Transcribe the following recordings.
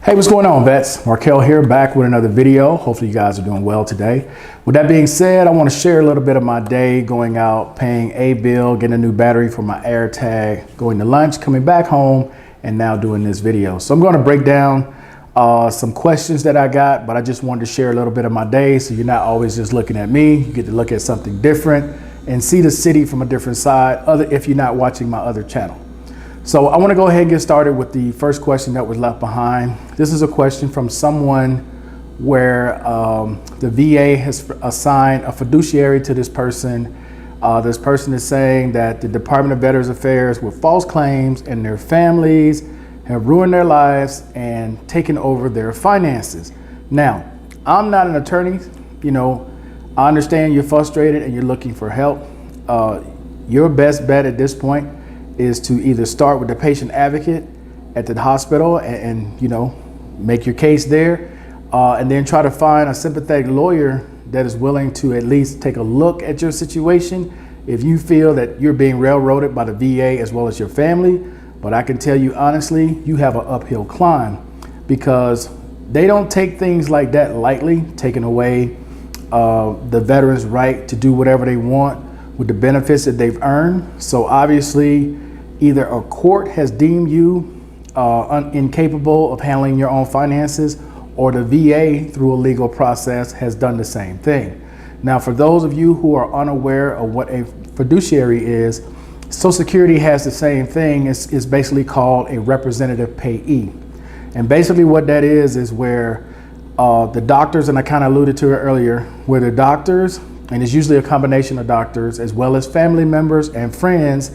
Hey, what's going on, vets? Markel here, back with another video. Hopefully you guys are doing well today. With that being said, I want to share a little bit of my day going out, paying a bill, getting a new battery for my AirTag, going to lunch, coming back home, and now doing this video. So I'm going to break down some questions that I got, but I just wanted to share a little bit of my day so you're not always just looking at me. You get to look at something different and see the city from a different side, if you're not watching my other channel. So I want to go ahead and get started with the first question that was left behind. This is a question from someone where the VA has assigned a fiduciary to this person. This person is saying that the Department of Veterans Affairs with false claims and their families have ruined their lives and taken over their finances. Now, I'm not an attorney. You know, I understand you're frustrated and you're looking for help. Your best bet at this point is to either start with the patient advocate at the hospital and you know, make your case there, and then try to find a sympathetic lawyer that is willing to at least take a look at your situation if you feel that you're being railroaded by the VA as well as your family. But I can tell you honestly, you have an uphill climb because they don't take things like that lightly, taking away the veterans' right to do whatever they want with the benefits that they've earned. So obviously, either a court has deemed you incapable of handling your own finances, or the VA through a legal process has done the same thing. Now, for those of you who are unaware of what a fiduciary is, Social Security has the same thing. It's basically called a representative payee. And basically what that is where the doctors, and I kind of alluded to it earlier, where the doctors, and it's usually a combination of doctors as well as family members and friends,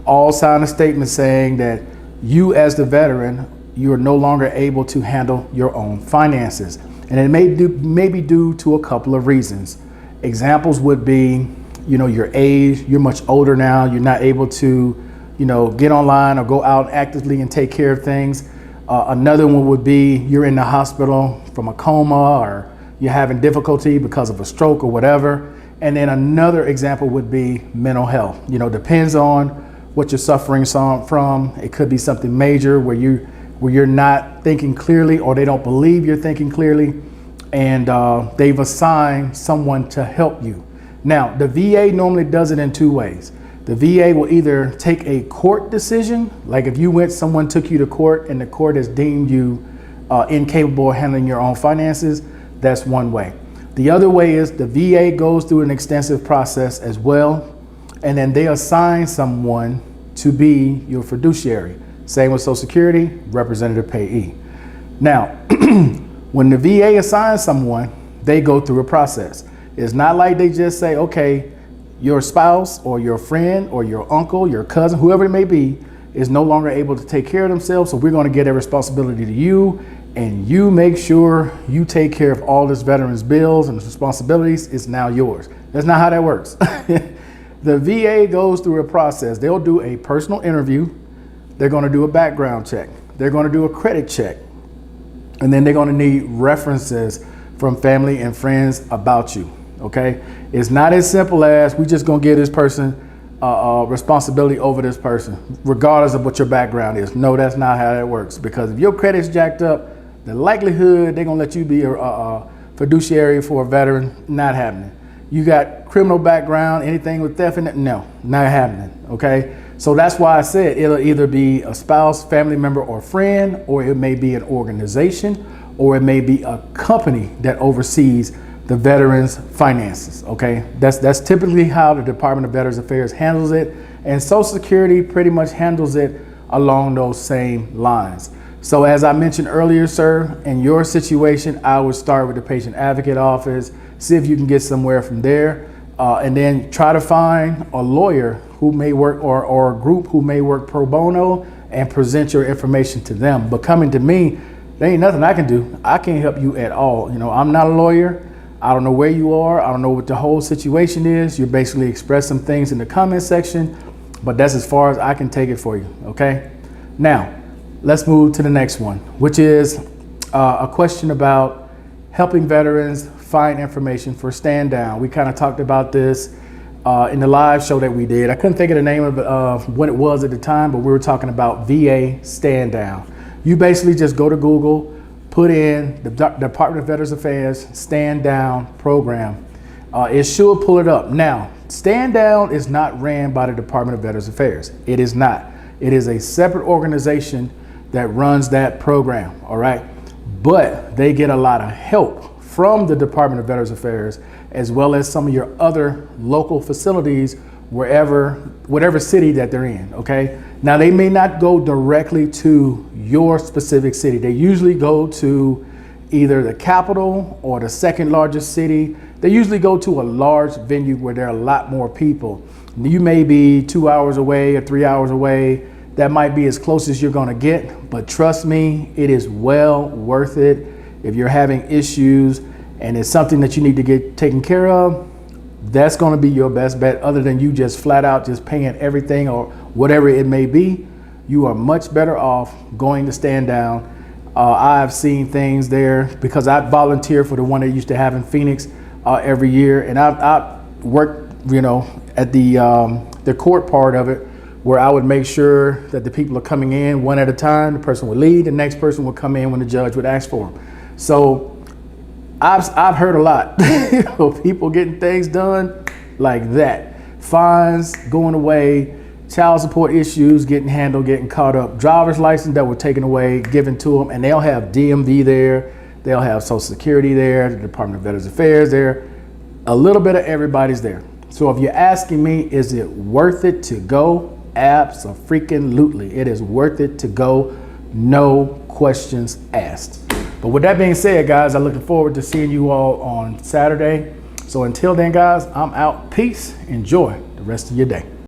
all sign a statement saying that you as the veteran, you are no longer able to handle your own finances. And it may be due to a couple of reasons. Examples would be, you know, your age, you're much older now, you're not able to, you know, get online or go out actively and take care of things. Another one would be you're in the hospital from a coma, or you're having difficulty because of a stroke or whatever. And then another example would be mental health. You know, depends on what you're suffering from. It could be something major where you're not thinking clearly, or they don't believe you're thinking clearly, and they've assigned someone to help you. Now, the VA normally does it in two ways. The VA will either take a court decision, like if someone took you to court and the court has deemed you incapable of handling your own finances, that's one way. The other way is the VA goes through an extensive process as well, and then they assign someone to be your fiduciary. Same with Social Security, representative payee. Now, when the VA assigns someone, they go through a process. It's not like they just say, okay, your spouse or your friend or your uncle, your cousin, whoever it may be, is no longer able to take care of themselves, so we're going to get a responsibility to you, and you make sure you take care of all this veterans' bills and responsibilities. It's now yours. That's not how that works. The VA goes through a process. They'll do a personal interview. They're going to do a background check. They're going to do a credit check. And then they're going to need references from family and friends about you. Okay? It's not as simple as we just going to give this person responsibility over this person, regardless of what your background is. No, that's not how that works. Because if your credit's jacked up, the likelihood they're going to let you be a fiduciary for a veteran, not happening. You got criminal background, anything with theft in it? No, not happening, okay? So that's why I said it'll either be a spouse, family member, or friend, or it may be an organization, or it may be a company that oversees the veterans' finances, okay? That's typically how the Department of Veterans Affairs handles it, and Social Security pretty much handles it along those same lines. So as I mentioned earlier, sir, in your situation, I would start with the patient advocate office, see if you can get somewhere from there, and then try to find a lawyer who may work, or a group who may work pro bono, and present your information to them. But coming to me, there ain't nothing I can do. I can't help you at all. You know, I'm not a lawyer. I don't know where you are. I don't know what the whole situation is. You basically express some things in the comment section, but that's as far as I can take it for you, okay? Now, let's move to the next one, which is a question about helping veterans find information for Stand Down. We kind of talked about this in the live show that we did. I couldn't think of the name of what it was at the time, but we were talking about VA Stand Down. You basically just go to Google, put in the Department of Veterans Affairs Stand Down program. It should pull it up. Now, Stand Down is not ran by the Department of Veterans Affairs. It is not. It is a separate organization that runs that program, all right? But they get a lot of help from the Department of Veterans Affairs, as well as some of your other local facilities, whatever city that they're in, okay? Now, they may not go directly to your specific city. They usually go to either the capital or the second largest city. They usually go to a large venue where there are a lot more people. You may be 2 hours away or 3 hours away. That might be as close as you're gonna get, but trust me, it is well worth it. If you're having issues and it's something that you need to get taken care of, that's gonna be your best bet, other than you just flat out just paying everything or whatever it may be. You are much better off going to Stand Down. I've seen things there because I volunteer for the one they used to have in Phoenix every year, and I worked, at the court part of it, where I would make sure that the people are coming in one at a time. The person would lead, the next person would come in when the judge would ask for them. So I've heard a lot of people getting things done like that. Fines going away, child support issues getting handled, getting caught up, driver's license that were taken away, given to them, and they'll have DMV there, they'll have Social Security there, the Department of Veterans Affairs there, a little bit of everybody's there. So if you're asking me, is it worth it to go? Abso-freaking-lutely. It is worth it to go, no questions asked. But with that being said, guys, I'm looking forward to seeing you all on Saturday. So until then, guys, I'm out. Peace. Enjoy the rest of your day.